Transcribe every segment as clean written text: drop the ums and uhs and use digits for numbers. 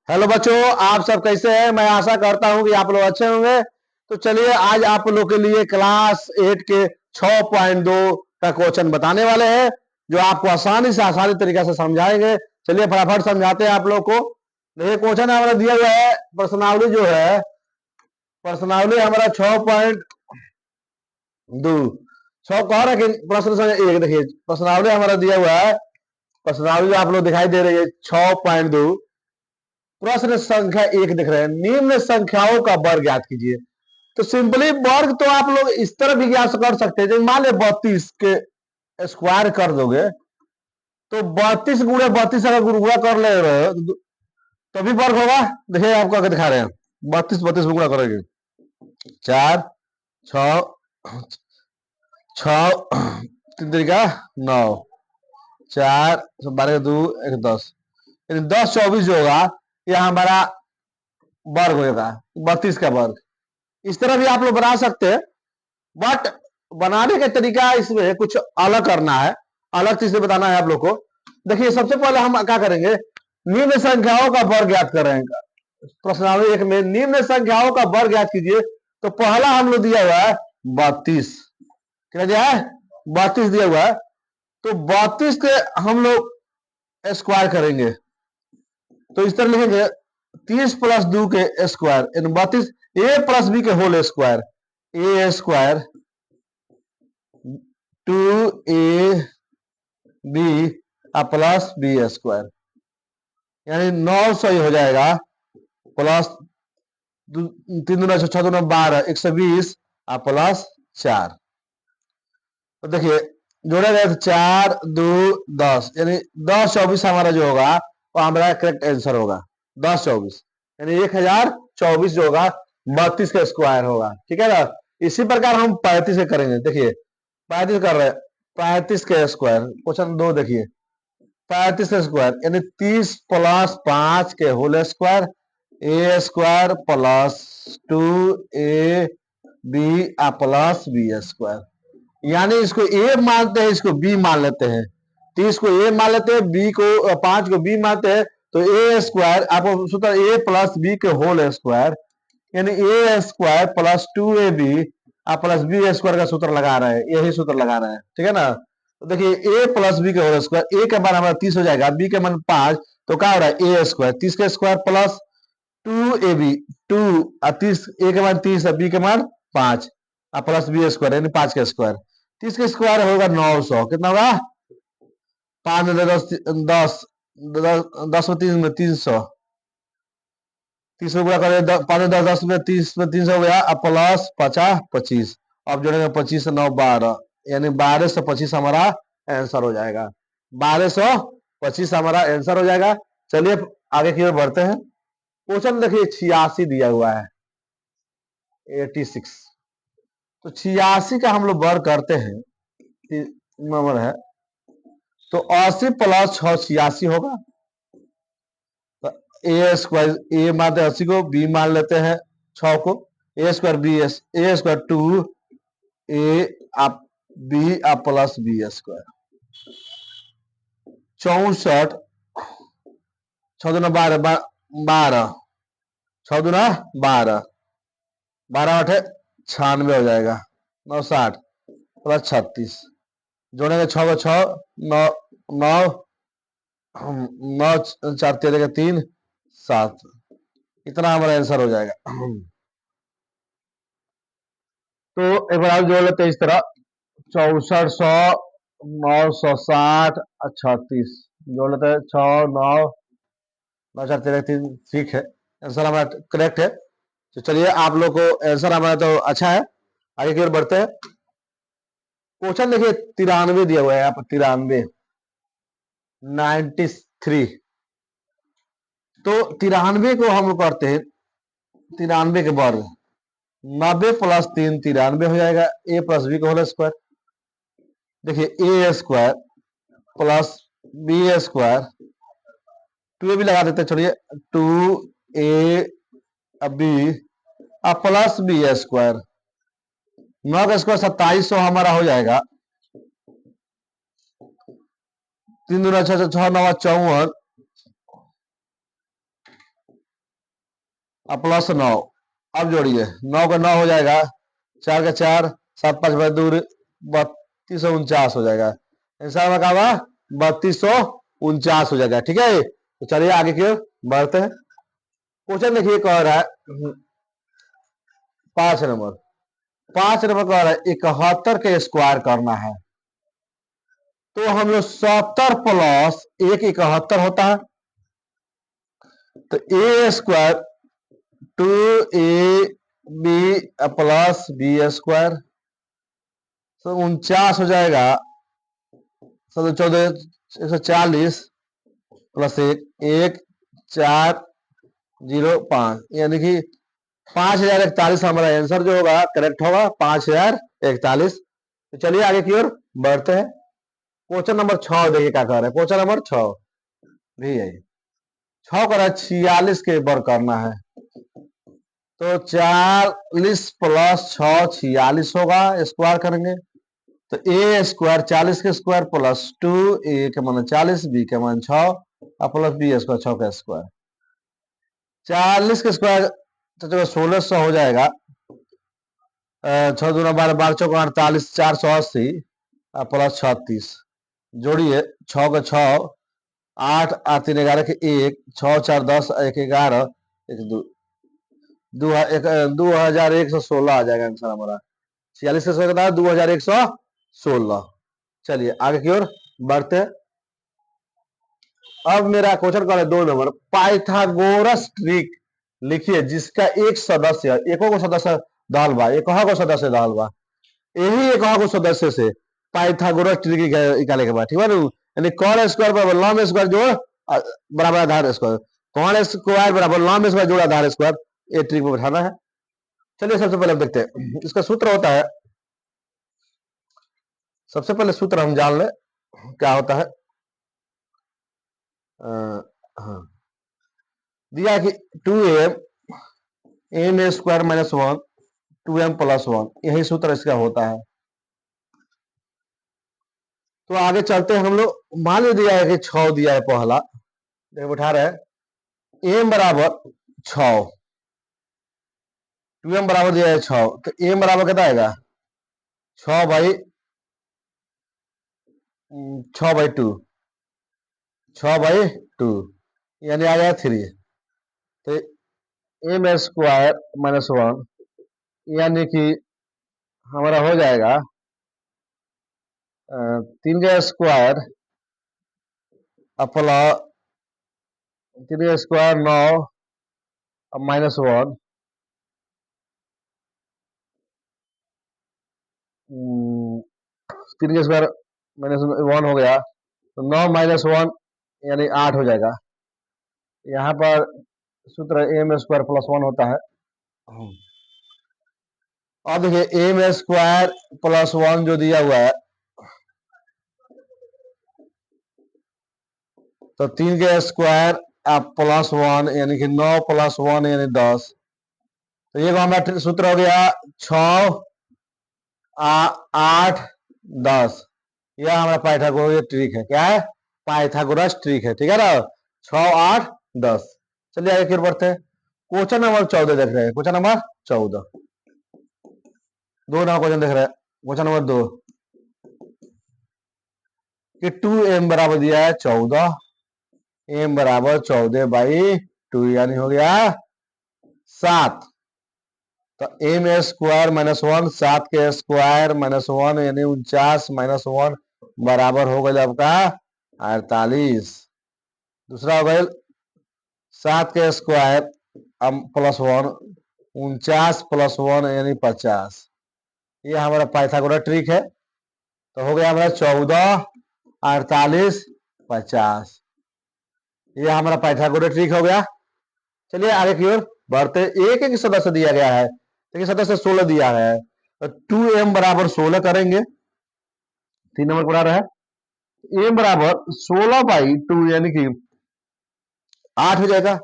Hello बच्चों, आप सब कैसे हैं? मैं आशा करता हूं कि आप लोग अच्छे होंगे। तो चलिए आज आप लोग के लिए क्लास 8 के 6.2 का क्वेश्चन बताने वाले हैं, जो आपको आसानी तरीके से समझाएंगे। चलिए फटाफट समझाते हैं आप लोग को। देखिए क्वेश्चन हमारा दिया हुआ है, प्रश्नावली जो है, प्रश्नावली हमारा 6.2 6 कह रहा है कि प्रश्न संख्या 1। देखिए प्रश्नावली हमारा दिया हुआ है, प्रश्नावली आप लोग दिखाई दे रही है 6.2। प्रश्न संख्या 1 दिख रहे हैं, निम्न संख्याओं का वर्ग ज्ञात कीजिए। तो सिंपली वर्ग तो आप लोग इस तरह भी ज्ञात कर सकते हैं, मान लो 32 के स्क्वायर कर दोगे तो 32 गुणे 32 अगर गुणा कर ले रहे हो तभी वर्ग होगा। देखिए आपको आगे दिखा रहे हैं, 32 32 में गुणा करेंगे 4 6 6 3 तरीका 9 4 12 2 1 10, 10 24 जो होगा यह हमारा वर्ग होगा, 32 का वर्ग। इस तरह भी आप लोग बना सकते हैं, बट बनाने का तरीका इसमें कुछ अलग करना है, अलग चीज से बताना है आप लोग को। देखिए सबसे पहले हम क्या करेंगे, निम्न संख्याओं का वर्ग ज्ञात करेंगे। प्रश्नावली 1 में निम्न संख्याओं का वर्ग ज्ञात कीजिए। तो पहला हम लोग दिया हुआ है 32, क्या दिया है? 32 दिया हुआ है। तो 32 के हम लोग स्क्वायर करेंगे, तो इस तरह लिखेंगे 30 प्लस 2 के स्क्वायर, यानी 32 ए प्लस बी के whole square, A square 2ab plus B square, यानी 900 ही हो जाएगा, प्लस 3 दूना 6 दूना 12 120 प्लस 4। तो देखिए जोड़ा जाए तो 4 2 10, यानी 10 24 हमारा जो होगा वो हमारा करेक्ट आंसर होगा। 10 24 यानी 1024 जो होगा 32 का स्क्वायर होगा, ठीक है ना। इसी प्रकार हम 35 के करेंगे। देखिए 35 कर रहे हैं, 35 का स्क्वायर, क्वेश्चन 2 देखिए 35 का स्क्वायर यानी 30 प्लस 5 के whole square, A square plus 2ab plus B square. यानी इसको ए मानते हैं, इसको बी मान लेते हैं। 30 को ए मान लेते हैं, बी को 5 को बी मानते हैं। तो ए स्क्वायर आपको सूत्र ए प्लस बी के होल स्क्वायर, यानी A square plus 2ab plus B square का सूत्र लगा रहे हैं, यही सूत्र लगा रहे हैं, ठीक है ना। तो देखिए ए प्लस बी के होल स्क्वायर, ए के मान हमारा 30 हो जाएगा, बी के मान 5, तो क्या हो रहा है ए स्क्वायर 30 का स्क्वायर प्लस 2ab 2 30, ए के मान 30 बी के मान 5 प्लस बी स्क्वायर यानी 5 का स्क्वायर। 30 का स्क्वायर होगा 900, कितना होगा 5 10 10 10 में 3 में 300, 30 में गुणा करें 5 10 10 में 30 में 300 हो गया, अब प्लस 50 25, अब जोड़ेंगे 25 से 9 12, यानी 1225 हमारा आंसर हो जाएगा। 1225 हमारा आंसर हो जाएगा। चलिए आगे की ओर बढ़ते हैं। क्वेश्चन देखिए 86 दिया हुआ है, 86। तो 86 का हम लोग वर्ग करते हैं, नंबर है तो 80 प्लस 6 86 होगा। तो ए स्क्वायर ए मानते हैं 80 को, बी मान लेते हैं 6 को, ए स्क्वायर बी ए स्क्वायर 2 ए आप बी आप प्लस बी स्क्वायर 64 6 दूना 12 12 6 दूना 12 12 8 96 हो जाएगा, 960 प्लस 36, जोड़ेंगे 6 को 6 9 9 9 4 13 3 7, इतना हमारा आंसर हो जाएगा। तो एक बार आप जोड़ लेते हैं इस तरह 6400 960 36, जोड़ लेते हैं 6 9 9 4 13 3, ठीक है आंसर हमारा करेक्ट है। तो चलिए आप लोग को आंसर हमारा तो अच्छा है, आगे की ओर बढ़ते हैं। क्वेश्चन देखिए 93 दिया हुआ है यहाँ पर, 93 93। तो 93 को हम लोग करते हैं 93 के वर्ग, 90 प्लस 3 93 हो जाएगा, ए प्लस बी का होल स्क्वायर। देखिए ए स्क्वायर प्लस बी स्क्वायर, 2 भी लगा देते हैं, छोड़िए 2 बी प्लस बी स्क्वायर, 9 का स्क्वायर 2700 हमारा हो जाएगा, 3 दूना 6 6 9 54 अब प्लस 9, अब जोड़िए 9 का 9 हो जाएगा, 4 का 4, 7 5 दूर 3249 हो जाएगा। आंसर में क्या हुआ 3249 हो जाएगा। ठीक है, तो चलिए आगे की ओर बढ़ते हैं। क्वेश्चन देखिए कह रहा है 5 नंबर, 5 नंबर कह रहा है 71 के स्क्वायर करना है। तो हम लोग 70 प्लस 71 होता है, तो A square 2ab plus B square, तो 49 हो जाएगा। 14 140 प्लस 1 1405, यानी कि 5041 हमारा आंसर जो होगा करेक्ट होगा 5041। तो चलिए आगे की ओर बढ़ते हैं। क्वेश्चन नंबर 6 देखिए क्या कर रहे हैं। क्वेश्चन नंबर 6 भी है, 6 कर 46 के ऊपर करना है। तो 40 प्लस 6 46 होगा, स्क्वायर करेंगे तो ए स्क्वायर 40 के स्क्वायर प्लस 2 ए के मान 40 बी के मान 6 और प्लस बी स्क्वायर 6 का स्क्वायर। 40 के स्क्वायर तो 1600 हो जाएगा। 6 दूना 12, 12 चौक 48, 480 प्लस 36, जोड़िए 6 का 6, 8 और 3 11 के 1, 6 4 10 1 11 1 2 2116 आ जाएगा आंसर हमारा। 46 के स्क्वायर का 2116। चलिए आगे की ओर बढ़ते हैं। अब मेरा क्वेश्चन का है 2 नंबर, पाइथागोरस ट्रिक लिखिए जिसका एक सदस्य एको को सदस्य दाल बा, एक को सदस्य दाल बा, यही एक को सदस्य से पाइथागोरस ट्रिक निकाले के बाद, ठीक है ना। यानी कॉन स्क्वायर बराबर लॉम स्क्वायर जोड़ बराबर आधार स्क्वायर, कॉन स्क्वायर बराबर लॉम स्क्वायर जोड़ आधार स्क्वायर, ये ट्रिक में बैठाना है। चलिए सबसे पहले देखते हैं इसका सूत्र होता है। सबसे पहले सूत्र हम जान ले क्या होता है। हाँ, दिया कि 2m square minus 1 2m plus 1, यही सूत्र इसका होता है। तो आगे चलते हैं हम लोग। मान ली दिया है कि 6 दिया है पहला, देखो उठा रहे हैं m बराबर 6, 2m बराबर दिया है 6, तो m बराबर कितना आएगा 6/2, 6/2 यानी आ गया 3। तो m स्क्वायर माइनस 1 यानी कि हमारा हो जाएगा 3 का स्क्वायर प्लस 3 का स्क्वायर 9 माइनस 1, 3 का स्क्वायर माइनस 1 हो गया, तो 9 माइनस 1 यानी 8 हो जाएगा। यहाँ पर सूत्र एम स्क्वायर प्लस 1 होता है। अब देखिए एम स्क्वायर प्लस 1 जो दिया हुआ है, तो 3 के स्क्वायर प्लस 1 यानी कि 9 प्लस 1 यानी 10। तो ये हमारा सूत्र हो गया 6 8 10। यह हमारा पाइथागोरस ट्रिक है। क्या है पाइथागोरस ट्रिक है, ठीक है ना। 6 8 10। चलिए आगे फिर बढ़ते हैं। क्वेश्चन नंबर 14 देख रहे हैं। क्वेश्चन नंबर 14 दो नंबर क्वेश्चन देख रहे हैं। क्वेश्चन नंबर 2 कि 2m बराबर दिया है 14, m बराबर 14/2 यानी हो गया 7। तो m स्क्वायर माइनस 1, 7 के स्क्वायर माइनस 1 यानी 49 माइनस 1 बराबर हो गया आपका 48। दूसरा हो गया 7 के स्क्वायर प्लस 1, 49 प्लस 1 यानी 50। ये हमारा पाइथागोरस ट्रिक है। तो हो गया हमारा 14 48 50। ये हमारा पाइथागोरस ट्रिक हो गया। चलिए आगे की ओर बढ़ते। एक एक सदस्य दिया गया है, एक सदस्य 16 दिया है, तो 2m बराबर 16 करेंगे। 3 नंबर बना रहा है m बराबर 16/2 यानी कि 8 हो जाएगा।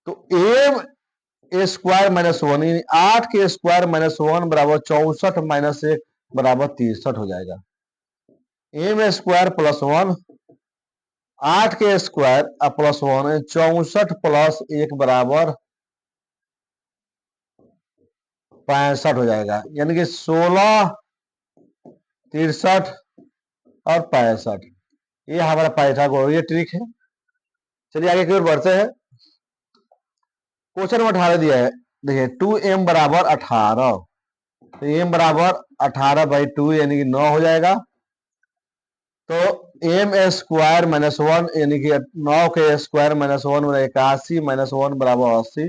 तो m स्क्वायर माइनस 1 यानी 8 के स्क्वायर माइनस 1 बराबर 64 माइनस 1 बराबर 63 हो जाएगा। m स्क्वायर प्लस 1, 8 के स्क्वायर प्लस 1 64 प्लस 1 बराबर 65 हो जाएगा, यानी कि 16, 63 और 65। ये हमारा पाइथागोरस ट्रिक है। चलिए आगे की ओर बढ़ते हैं। क्वेश्चन नंबर 18 दिया है, देखिए 2m बराबर 18, तो m बराबर 18/2 यानी कि 9 हो जाएगा। तो एम स्क्वायर माइनस 1 यानी कि 9 के स्क्वायर माइनस 1 बराबर 81 माइनस 1 बराबर 80।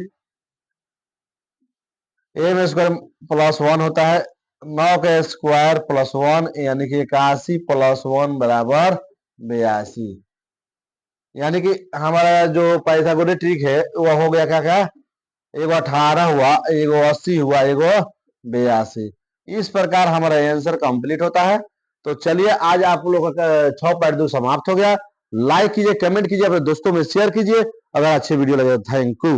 एम स्क्वायर प्लस 1 होता है, 9 के स्क्वायर प्लस 1 यानी कि 81 प्लस 1 बराबर 82। यानी कि हमारा जो पाइथागोरस ट्रिक है वो हो गया क्या क्या, एगो 18 हुआ, एगो 80 हुआ, एगो 82। इस प्रकार हमारा आंसर कंप्लीट होता है। तो चलिए आज आप लोगों का 6.2 समाप्त हो गया। लाइक कीजिए, कमेंट कीजिए, अपने दोस्तों में शेयर कीजिए। अगर अच्छी वीडियो लगे तो थैंक यू।